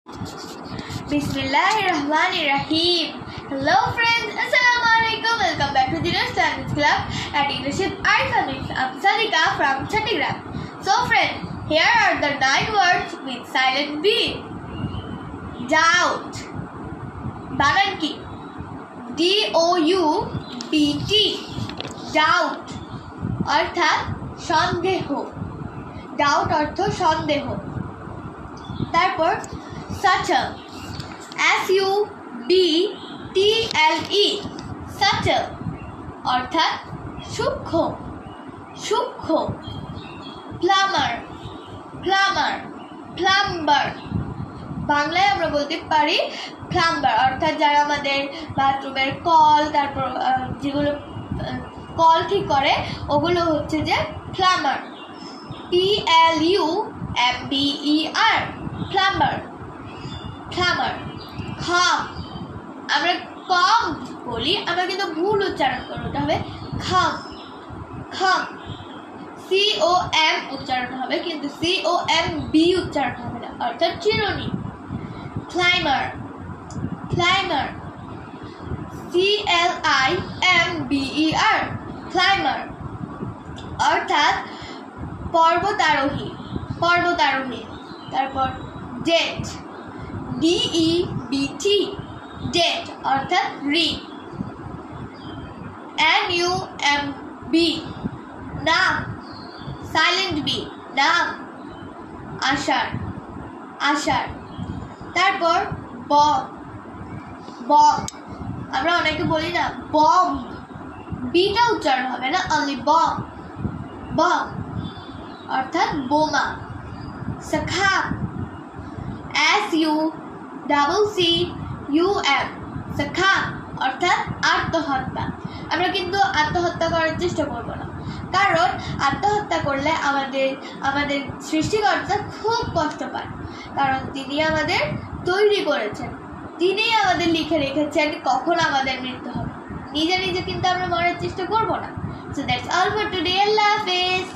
Bismillahirrahmanirrahim. Hello friends, Assalamualaikum. Welcome back to the Standards Club at English with Alphabets. I'm Sadika from Chhattisgarh. So friends, here are the 9 words with silent B. Doubt. বানান কি? D-O-U-B-T. Doubt অর্থাৎ সন্দেহ। Doubt অর্থ সন্দেহ। তারপর subtle, S-U-B-T-L-E, subtle অর্থাৎ সূক্ষ্ম সূক্ষ্ম। প্লাম্বার প্লাম্বার প্লাম্বার বাংলায় আমরা বলতে পারি প্লাম্বার অর্থাৎ যারা আমাদের বাথরুমের কল তারপর যেগুলো কল ঠিক করে ওগুলো হচ্ছে যে প্লাম্বার। P-L-U-M-B-E-R, plumber plumber. খাম আমরা কম বলি, আমরা কিন্তু ভুল উচ্চারণ করতে হবে খাম খাম। C-O-M উচ্চারণ হবে কিন্তু C-O-M-B উচ্চারণ হবে না অর্থাৎ চিরুনি। ক্লাইমার ক্লাইমার C-L-I-M-B-E-R, ক্লাইমার অর্থাৎ পর্বতারোহী পর্বতারোহী। তারপর ডেট D-E-B-T, ডেট অর্থাৎ ঋণ। N-U-M-B, নাম সাইলেন্ট বি নাম আষাঢ় আষাঢ়। তারপর বম বম আমরা অনেকে বলি না বম, বিটা উচ্চারণ হবে না, অনলি বম বম অর্থাৎ বোমা। সাখাম S-U-C-C-U-M, সাখাম অর্থাৎ আত্মহত্যা। আমরা কিন্তু আত্মহত্যা করার চেষ্টা করব না, কারণ আত্মহত্যা করলে আমাদের সৃষ্টিকর্তা খুব কষ্ট পায়, কারণ তিনি আমাদের তৈরি করেছেন, তিনি আমাদের লিখে রেখেছেন কখন আমাদের মৃত্যু হবে। নিজে নিজে কিন্তু আমরা মরার চেষ্টা করব না। So that's all for today. আল্লাহ হাফেজ।